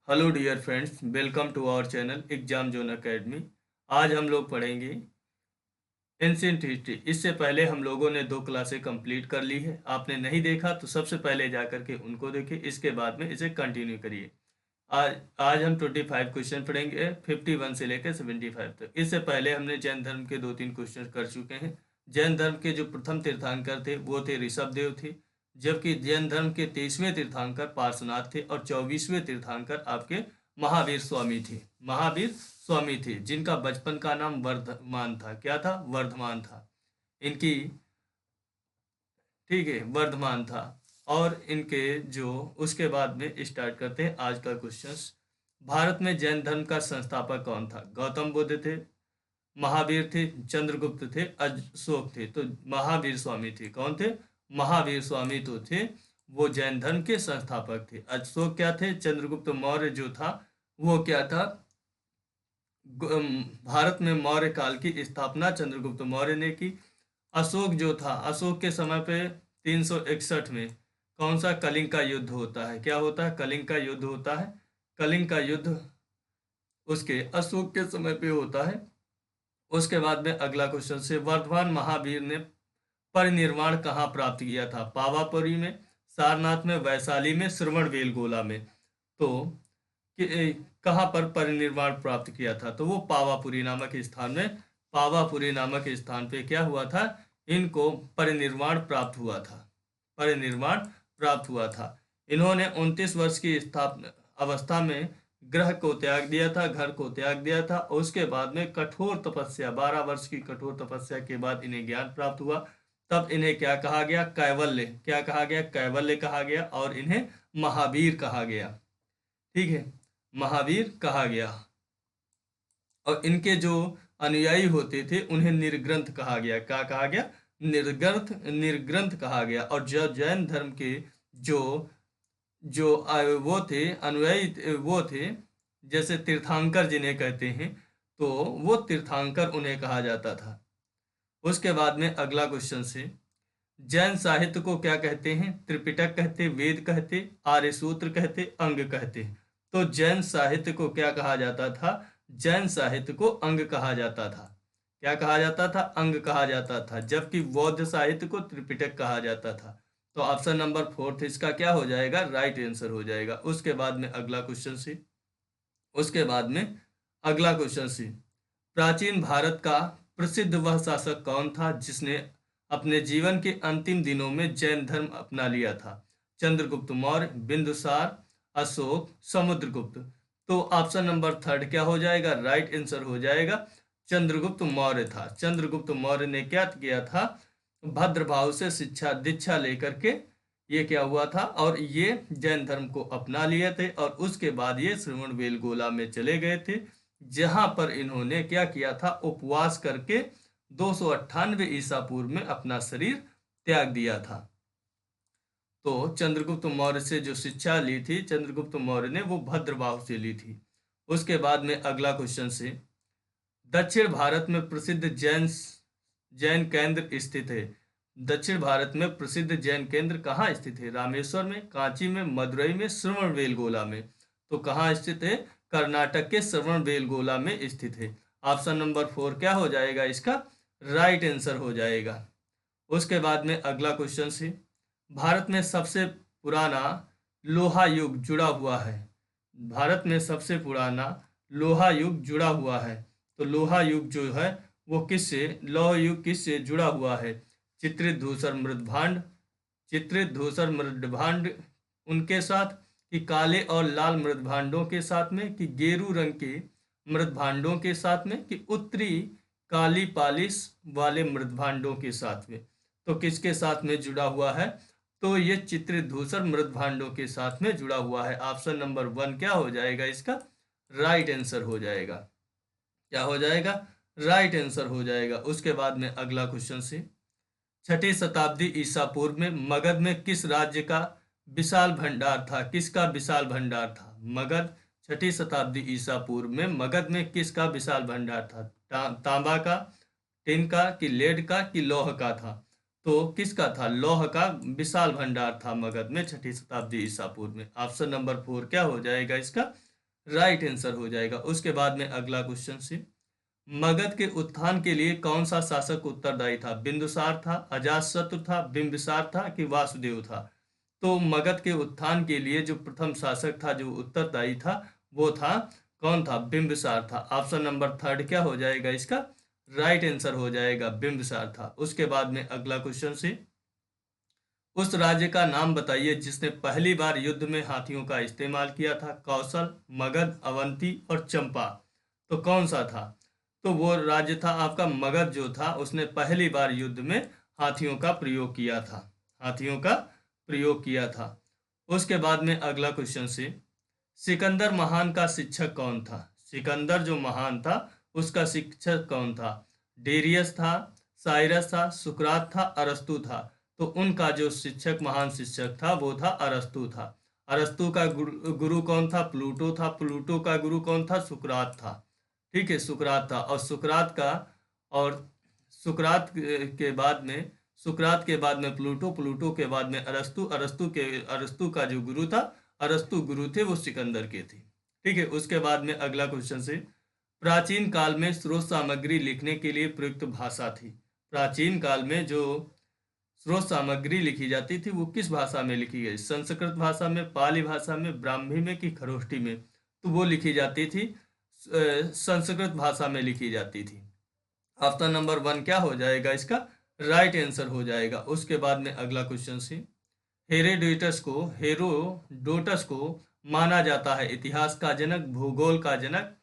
Hello dear friends, welcome to our channel exam zone academy. आज हम लोग पढ़ेंगे एंशिएंट हिस्ट्री। इससे पहले हम लोगों ने 2 क्लासें कंप्लीट कर ली है। आपने नहीं देखा तो सबसे पहले जा करके उनको देखिए, इसके बाद में इसे कंटिन्यू करिए। आज आज हम 25 क्वेश्चन पढ़ेंगे, 51 से लेकर 75 तक। इससे पहले हमने जैन धर्म के 2-3 क्वेश्चन कर चुके हैं। जैन धर्म के जो प्रथम तीर्थंकर थे वो थे ऋषभदेव थे, जबकि जैन धर्म के 23वें तीर्थंकर पार्श्वनाथ थे और 24वें तीर्थंकर आपके महावीर स्वामी थे। महावीर स्वामी थे जिनका बचपन का नाम वर्धमान था। क्या था? वर्धमान था इनकी। ठीक है, वर्धमान था। और इनके जो उसके बाद में स्टार्ट करते हैं आज का क्वेश्चंस। भारत में जैन धर्म का संस्थापक कौन था? गौतम बुद्ध थे, महावीर थे, चंद्रगुप्त थे, अशोक थे। तो महावीर स्वामी थे। कौन थे? महावीर स्वामी तो थे, वो जैन धर्म के संस्थापक थे। अशोक क्या थे? चंद्रगुप्त मौर्य जो था वो क्या था? भारत में मौर्य काल की स्थापना चंद्रगुप्त मौर्य ने की। अशोक जो था, अशोक के समय पे 361 में कौन सा कलिंग का युद्ध होता है? क्या होता है? कलिंग का युद्ध होता है। कलिंग का युद्ध उसके अशोक के समय पे होता है। उसके बाद में अगला क्वेश्चन से, वर्धमान महावीर ने परिनिर्वाण कहाँ प्राप्त किया था? पावापुरी में, सारनाथ में, वैशाली में, श्रवणबेलगोला में। तो कहाँ पर परिनिर्वाण प्राप्त किया था? तो वो पावापुरी नामक स्थान में, पावापुरी नामक स्थान पे क्या हुआ था? इनको परिनिर्वाण प्राप्त हुआ था। परिनिर्वाण प्राप्त हुआ था। इन्होंने 29 वर्ष की स्थापना अवस्था में ग्रह को त्याग दिया था, घर को त्याग दिया था। उसके बाद में कठोर तपस्या, 12 वर्ष की कठोर तपस्या के बाद इन्हें ज्ञान प्राप्त हुआ। तब इन्हें क्या कहा गया? कैवल्य। क्या कहा गया? कैवल्य कहा गया। और इन्हें महावीर कहा गया। ठीक है, महावीर कहा गया। और इनके जो अनुयायी होते थे उन्हें निर्ग्रंथ कहा गया। क्या कहा गया? निर्ग्रंथ, निर्ग्रंथ कहा गया। और जो जैन धर्म के जो जो वो थे अनुयायी वो थे, जैसे तीर्थंकर जिन्हें कहते हैं, तो वो तीर्थंकर उन्हें कहा जाता था। उसके बाद में अगला क्वेश्चन से, जैन साहित्य को क्या कहते हैं? त्रिपिटक कहते, वेद कहते, आर्य सूत्र कहते, अंग कहते। तो जैन साहित्य को क्या कहा जाता था? जैन साहित्य को अंग कहा जाता था। क्या कहा जाता था? अंग कहा जाता था। जबकि बौद्ध साहित्य को त्रिपिटक कहा जाता था। तो ऑप्शन नंबर 4 इसका क्या हो जाएगा? राइट आंसर हो जाएगा। उसके बाद में अगला क्वेश्चन से, उसके बाद में अगला क्वेश्चन से, प्राचीन भारत का प्रसिद्ध वह शासक कौन था जिसने अपने जीवन के अंतिम दिनों में जैन धर्म अपना लिया था? चंद्रगुप्त मौर्य, बिंदुसार, अशोक, समुद्रगुप्त। तो ऑप्शन नंबर 3 क्या हो जाएगा? राइट आंसर हो जाएगा। चंद्रगुप्त मौर्य था। चंद्रगुप्त मौर्य ने क्या किया था? भद्रभाव से शिक्षा दीक्षा लेकर के ये क्या हुआ था, और ये जैन धर्म को अपना लिए थे। और उसके बाद ये श्रवणबेलगोला में चले गए थे, जहां पर इन्होंने क्या किया था? उपवास करके 298 ईसा पूर्व में अपना शरीर त्याग दिया था। तो चंद्रगुप्त मौर्य से जो शिक्षा ली थी चंद्रगुप्त मौर्य ने, वो भद्रभाव से ली थी। उसके बाद में अगला क्वेश्चन से, दक्षिण भारत में प्रसिद्ध जैन केंद्र स्थित है। दक्षिण भारत में प्रसिद्ध जैन केंद्र कहाँ स्थित है? रामेश्वर में, कांची में, मदुरई में, श्रवणबेलगोला में। तो कहाँ स्थित है? कर्नाटक के श्रवणबेलगोला में स्थित है। ऑप्शन नंबर 4 क्या हो जाएगा? इसका राइट आंसर हो जाएगा। उसके बाद में अगला क्वेश्चन से, भारत में सबसे पुराना लोहा युग जुड़ा हुआ है। भारत में सबसे पुराना लोहा युग जुड़ा हुआ है। तो लोहा युग जो है वो किससे, लौह युग किससे जुड़ा हुआ है? चित्रित धूसर मृदभांड, चित्रित धूसर मृदभांड उनके साथ, कि काले और लाल मृदभांडों के साथ में, कि गेरू रंग के मृदभांडों के साथ में, कि उत्तरी काली पालिश वाले मृदभांडों के साथ में। तो किसके साथ में जुड़ा हुआ है? तो ये चित्रित धूसर मृदभांडों के साथ में जुड़ा हुआ है। ऑप्शन नंबर 1 क्या हो जाएगा? इसका राइट आंसर हो जाएगा। क्या हो जाएगा? राइट आंसर हो जाएगा। उसके बाद में अगला क्वेश्चन से, 6ठी शताब्दी ईसा पूर्व में मगध में किस राज्य का विशाल भंडार था? किसका विशाल भंडार था? मगध, 6ठी शताब्दी ईसा पूर्व में मगध में किसका विशाल भंडार था? तांबा का, टिन का, कि लेड का, कि लौह का था? तो किसका था? लौह का विशाल भंडार था मगध में 6ठी शताब्दी ईसा पूर्व में। ऑप्शन नंबर 4 क्या हो जाएगा? इसका राइट आंसर हो जाएगा। उसके बाद में अगला क्वेश्चन से, मगध के उत्थान के लिए कौन सा शासक उत्तरदायी था? बिंदुसार था, अजातशत्रु था, बिंबिसार था कि वासुदेव था? तो मगध के उत्थान के लिए जो प्रथम शासक था, जो उत्तरदायी था, वो था, कौन था? बिंबिसार था। ऑप्शन नंबर थर्ड क्या हो जाएगा इसका? राइट आंसर हो जाएगा, बिंबिसार था। उसके बाद में अगला क्वेश्चन से, उस राज्य का नाम बताइए जिसने पहली बार युद्ध में हाथियों का इस्तेमाल किया था। कौशल, मगध, अवंती और चंपा। तो कौन सा था? तो वो राज्य था आपका मगध जो था, उसने पहली बार युद्ध में हाथियों का प्रयोग किया था। हाथियों का प्रयोग किया था। उसके बाद में अगला क्वेश्चन से, सिकंदर महान का शिक्षक कौन था? सिकंदर जो महान था, उसका शिक्षक कौन था? डेरियस था, साइरस था, सुकरात था, अरस्तु था? तो उनका जो शिक्षक, महान शिक्षक था, वो था अरस्तु था। अरस्तु का गुरु कौन था? प्लूटो था। प्लूटो का गुरु कौन था? सुकरात था। ठीक है, सुकरात था। और सुकरात के बाद में, सुकरात के बाद में प्लूटो, प्लूटो के बाद में अरस्तु, अरस्तु का जो गुरु था, अरस्तु गुरु थे, वो सिकंदर के थे। ठीक है। उसके बाद में अगला क्वेश्चन से, प्राचीन काल में स्रोत सामग्री लिखने के लिए प्रयुक्त भाषा थी। प्राचीन काल में जो स्रोत सामग्री लिखी जाती थी, वो किस भाषा में लिखी गई? संस्कृत भाषा में, पाली भाषा में, ब्राह्मी में कि खरोष्ठी में? तो वो लिखी जाती थी, संस्कृत भाषा में लिखी जाती थी। ऑप्शन नंबर वन क्या हो जाएगा इसका? राइट आंसर हो जाएगा। उसके बाद में अगला क्वेश्चन से, हेरोडोटस को माना जाता है इतिहास का जनक, भूगोल का जनक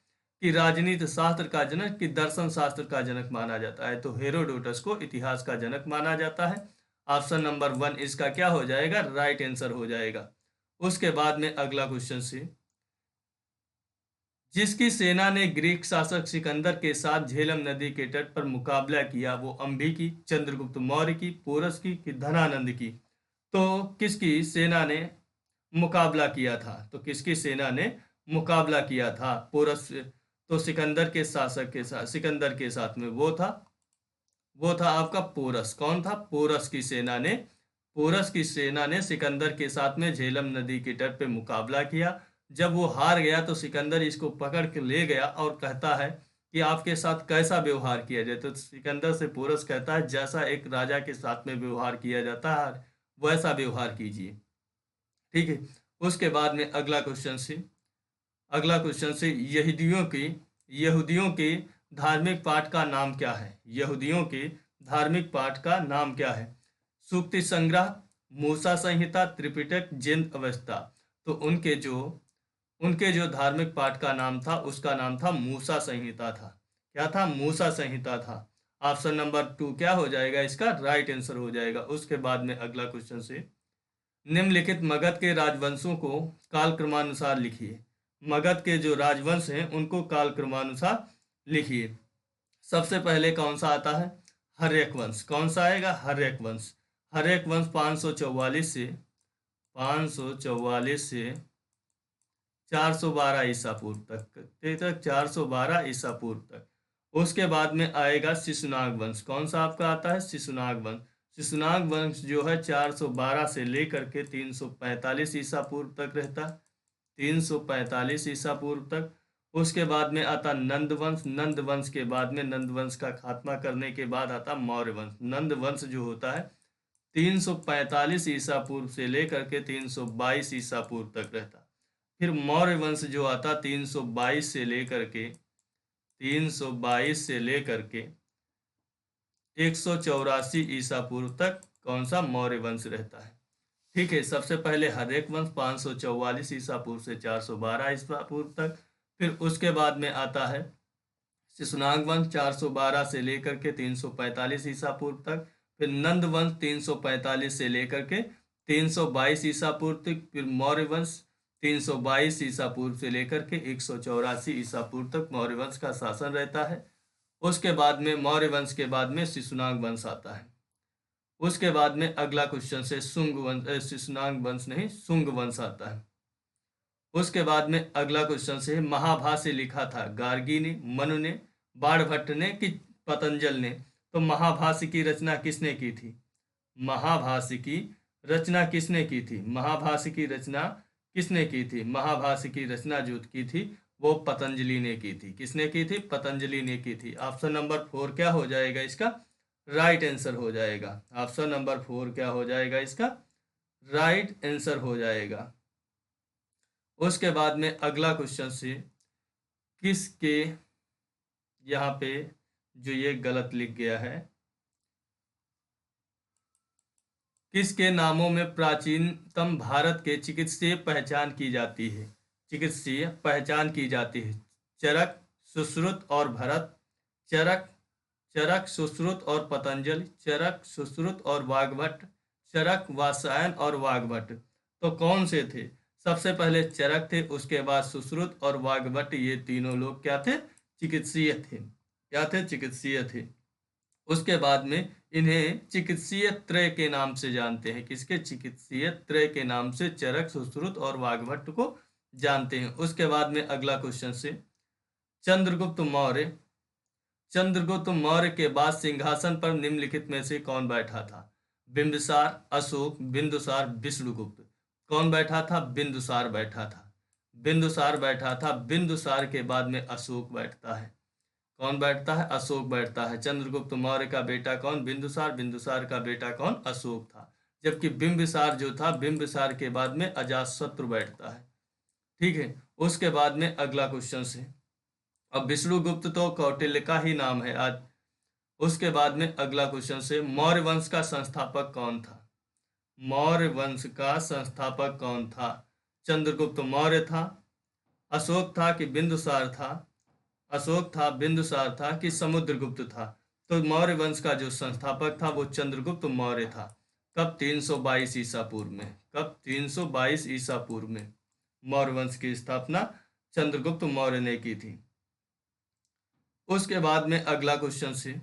कि राजनीति शास्त्र का जनक कि दर्शन शास्त्र का जनक माना जाता है? तो हेरोडोटस को इतिहास का जनक माना जाता है। ऑप्शन नंबर वन इसका क्या हो जाएगा? राइट आंसर हो जाएगा। उसके बाद में अगला क्वेश्चन से, जिसकी सेना ने ग्रीक शासक सिकंदर के साथ झेलम नदी के तट पर मुकाबला किया, वो अम्भी की, चंद्रगुप्त मौर्य की, पोरस की कि धनानंद की? तो किसकी सेना ने मुकाबला किया था? तो किसकी सेना ने मुकाबला किया था? पोरस। तो सिकंदर के शासक के साथ, सिकंदर के साथ में वो था आपका पोरस। कौन था? पोरस की सेना ने, पोरस की सेना ने सिकंदर के साथ में झेलम नदी के तट पे मुकाबला किया। जब वो हार गया तो सिकंदर इसको पकड़ के ले गया और कहता है कि आपके साथ कैसा व्यवहार किया जाए? तो सिकंदर से पोरस कहता है, जैसा एक राजा के साथ में व्यवहार किया जाता है, वैसा व्यवहार कीजिए। ठीक है। उसके बाद में अगला क्वेश्चन से यहूदियों के धार्मिक पाठ का नाम क्या है? यहूदियों के धार्मिक पाठ का नाम क्या है? सूक्ति संग्रह, मूसा संहिता, त्रिपिटक, जिन अवस्था? तो उनके जो धार्मिक पाठ का नाम था, उसका नाम था मूसा संहिता था। क्या था? मूसा संहिता था। ऑप्शन नंबर टू क्या हो जाएगा इसका? राइट आंसर हो जाएगा। उसके बाद में अगला क्वेश्चन से, निम्नलिखित मगध के राजवंशों को कालक्रमानुसार लिखिए। मगध के जो राजवंश हैं, उनको कालक्रमानुसार लिखिए। सबसे पहले कौन सा आता है? हर्यक वंश। कौन सा आएगा? हर्यक वंश। हर्यक वंश 544 से 412 ईसा पूर्व तक 412 ईसा पूर्व तक। उसके बाद में आएगा शिशुनाग वंश। कौन सा आपका आता है? शिशुनाग वंश। शिशुनाग वंश जो है 412 से लेकर के 345 ईसा पूर्व तक रहता है। 345 ईसा पूर्व तक। उसके बाद में आता नंद वंश। नंद वंश के बाद में, नंद वंश का खात्मा करने के बाद आता मौर्य वंश। नंद वंश जो होता है 345 ईसा पूर्व से लेकर के 322 ईसा पूर्व तक रहता। फिर मौर्य वंश जो आता 322 से लेकर के 184 ईसा पूर्व तक कौन सा? मौर्य वंश रहता है। ठीक है। सबसे पहले हर्यक वंश 544 ईसा पूर्व से 412 ईसा पूर्व तक। फिर उसके बाद में आता है शिशुनाग वंश 412 से लेकर के 345 ईसा पूर्व तक। फिर नंद वंश 345 से लेकर के 322 ईसा पूर्व तक। फिर मौर्य वंश 322 ईसा पूर्व से लेकर के 184 ईसा पूर्व तक मौर्य वंश का शासन रहता है। उसके बाद में मौर्य वंश के बाद में शिशुनाग वंश आता है। उसके बाद में अगला क्वेश्चन से शिशुनाग वंश नहीं, शुंग वंश आता है। उसके बाद में अगला क्वेश्चन से, महाभाष्य लिखा था गार्गी ने, मनु ने, बाणभट्ट ने कि पतंजल ने? तो महाभाष्य की रचना किसने की थी? महाभाष्य की रचना किसने की थी? महाभाष्य की रचना किसने की थी? महाभाष्य की रचना जो की थी वो पतंजलि ने की थी। किसने की थी? पतंजलि ने की थी। ऑप्शन नंबर 4 क्या हो जाएगा इसका? राइट आंसर हो जाएगा। ऑप्शन नंबर 4 क्या हो जाएगा इसका? राइट आंसर हो जाएगा। उसके बाद में अगला क्वेश्चन से, किसके, यहाँ पे जो ये गलत लिख गया है, किसके नामों में प्राचीनतम भारत के चिकित्सीय पहचान की जाती है? चिकित्सीय पहचान की जाती है। चरक, सुश्रुत और भरत, चरक, चरक, सुश्रुत और पतंजलि, चरक, सुश्रुत और वाग्भट, चरक, वात्सायन और वाग्भट। तो कौन से थे? सबसे पहले चरक थे, उसके बाद सुश्रुत और वाग्भट, ये तीनों लोग क्या थे? चिकित्सीय थे। क्या थे? चिकित्सीय थे। उसके बाद में इन्हें चिकित्सीय त्रय के नाम से जानते हैं। किसके? चिकित्सीय त्रय के नाम से चरक, सुश्रुत और वाग्भट को जानते हैं। उसके बाद में अगला क्वेश्चन से, चंद्रगुप्त मौर्य, चंद्रगुप्त मौर्य के बाद सिंहासन पर निम्नलिखित में से कौन बैठा था? बिंबिसार, अशोक, बिंदुसार, विष्णुगुप्त। कौन बैठा था? बिंदुसार बैठा था। बिंदुसार बैठा था। बिंदुसार के बाद में अशोक बैठता है। कौन बैठता है? अशोक बैठता है। चंद्रगुप्त मौर्य का बेटा कौन? बिंदुसार। बिंदुसार का बेटा कौन? अशोक था। जबकि बिंबिसार जो था, बिंबिसार के बाद में अजातशत्रु बैठता है। ठीक है। उसके बाद में अगला क्वेश्चन से, अब विष्णुगुप्त तो कौटिल्य का ही नाम है आज। उसके बाद में अगला क्वेश्चन से, मौर्य वंश का संस्थापक कौन था? मौर्य वंश का संस्थापक कौन था? चंद्रगुप्त मौर्य था, अशोक था कि बिंदुसार था, अशोक था, बिंदुसार था कि समुद्रगुप्त था? तो मौर्य वंश का जो संस्थापक था वो चंद्रगुप्त मौर्य था। कब? 322 ईसा पूर्व में। कब? 322 ईसा पूर्व में मौर्य वंश की स्थापना चंद्रगुप्त मौर्य ने की थी। उसके बाद में अगला क्वेश्चन से,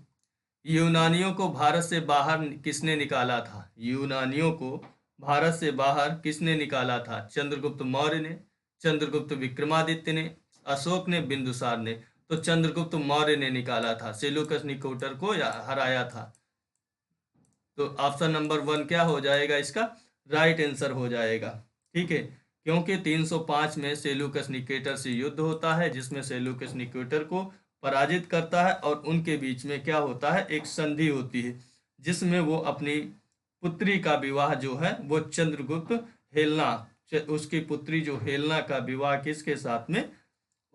यूनानियों को भारत से बाहर किसने निकाला था? यूनानियों को भारत से बाहर किसने निकाला था? चंद्रगुप्त मौर्य ने, चंद्रगुप्त विक्रमादित्य ने, अशोक ने, बिंदुसार ने। तो चंद्रगुप्त मौर्य ने निकाला था, सेल्यूकस निकोटर को हराया था। तो ऑप्शन नंबर 1 क्या हो जाएगा इसका? राइट आंसर हो जाएगा। ठीक है, क्योंकि 305 में सेल्यूकस निकेटर से युद्ध होता है, जिसमें सेल्यूकस निकेटर को पराजित करता है और उनके बीच में क्या होता है? एक संधि होती है, जिसमें वो अपनी पुत्री का विवाह जो है वो चंद्रगुप्त हेलना, उसकी पुत्री जो हेलना का विवाह किसके साथ में?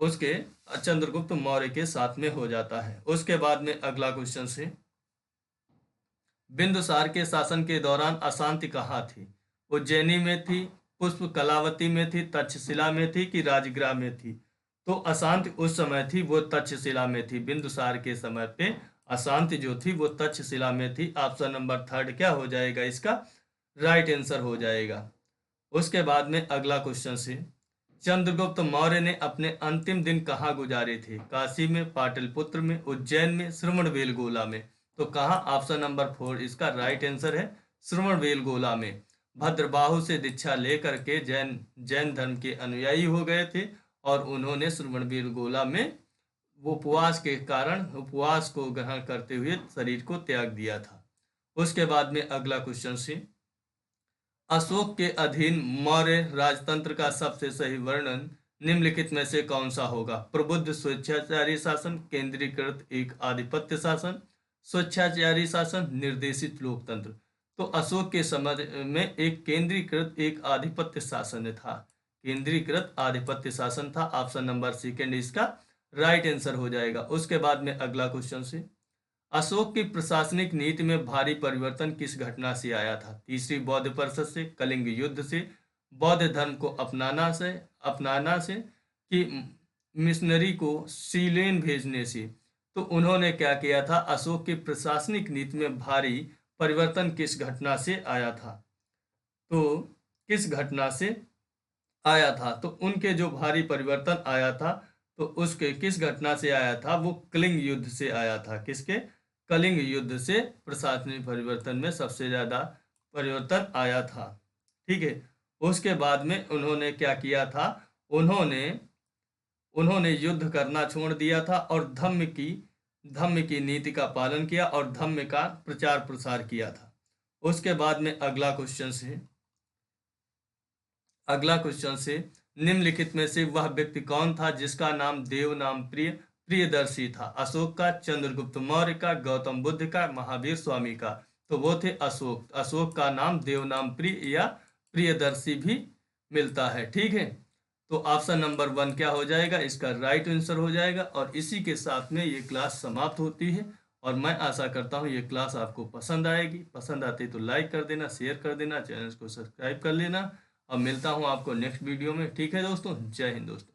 उसके चंद्रगुप्त मौर्य के साथ में हो जाता है। उसके बाद में अगला क्वेश्चन से, बिंदुसार के शासन के दौरान अशांति कहाँ थी? उज्जैनी में थी, पुष्प कलावती में थी, तक्षशिला में थी कि राजगृह में थी? तो अशांति उस समय थी वो तक्षशिला में थी। बिंदुसार के समय पे अशांति जो थी वो तक्षशिला में थी। ऑप्शन नंबर 3 क्या हो जाएगा इसका? राइट आंसर हो जाएगा। उसके बाद में अगला क्वेश्चन से, चंद्रगुप्त मौर्य ने अपने अंतिम दिन कहाँ गुजारे थे? काशी में, पाटलिपुत्र में, उज्जैन में, श्रवणबेलगोला में? तो कहाँ? ऑप्शन नंबर 4 इसका राइट आंसर है, श्रवणबेलगोला में। भद्रबाहु से दीक्षा लेकर के जैन धर्म के अनुयायी हो गए थे और उन्होंने श्रवणबेलगोला में उपवास के कारण, उपवास को ग्रहण करते हुए शरीर को त्याग दिया था। उसके बाद में अगला क्वेश्चन से, अशोक के अधीन मौर्य राजतंत्र का सबसे सही वर्णन निम्नलिखित में से कौन सा होगा? प्रबुद्ध स्वेच्छाचारी शासन, केंद्रीकृत एक आधिपत्य शासन, स्वेच्छाचारी शासन, निर्देशित लोकतंत्र? तो अशोक के समय में एक केंद्रीकृत एक आधिपत्य शासन था। केंद्रीकृत आधिपत्य शासन था। ऑप्शन नंबर 2 इसका राइट आंसर हो जाएगा। उसके बाद में अगला क्वेश्चन से, अशोक की प्रशासनिक नीति में भारी परिवर्तन किस घटना से आया था? तीसरी बौद्ध परिषद से, कलिंग युद्ध से, बौद्ध धर्म को अपनाना से कि मिशनरी को सीलेन भेजने से? तो उन्होंने क्या किया था? अशोक की प्रशासनिक नीति में भारी परिवर्तन किस घटना से आया था? तो किस घटना से आया था? तो उनके जो भारी परिवर्तन आया था, तो उसके किस घटना से आया था? वो कलिंग युद्ध से आया था। किसके? कलिंग युद्ध से प्रशासनिक परिवर्तन में सबसे ज्यादा परिवर्तन आया था। ठीक है। उसके बाद में उन्होंने क्या किया था? उन्होंने उन्होंने युद्ध करना छोड़ दिया था और धम्म की नीति का पालन किया और धम्म का प्रचार प्रसार किया था। उसके बाद में अगला क्वेश्चन है, अगला क्वेश्चन से, निम्नलिखित में से वह व्यक्ति कौन था जिसका नाम देव नाम प्रियदर्शी था? अशोक का, चंद्रगुप्त मौर्य का, गौतम बुद्ध का, महावीर स्वामी का? तो वो थे अशोक। अशोक का नाम देव नाम प्रिय या प्रियदर्शी भी मिलता है। ठीक है, तो ऑप्शन नंबर 1 क्या हो जाएगा? इसका राइट आंसर हो जाएगा। और इसी के साथ में ये क्लास समाप्त होती है। और मैं आशा करता हूँ ये क्लास आपको पसंद आएगी। पसंद आती तो लाइक कर देना, शेयर कर देना, चैनल को सब्सक्राइब कर लेना। अब मिलता हूँ आपको नेक्स्ट वीडियो में। ठीक है दोस्तों, जय हिंद दोस्तों।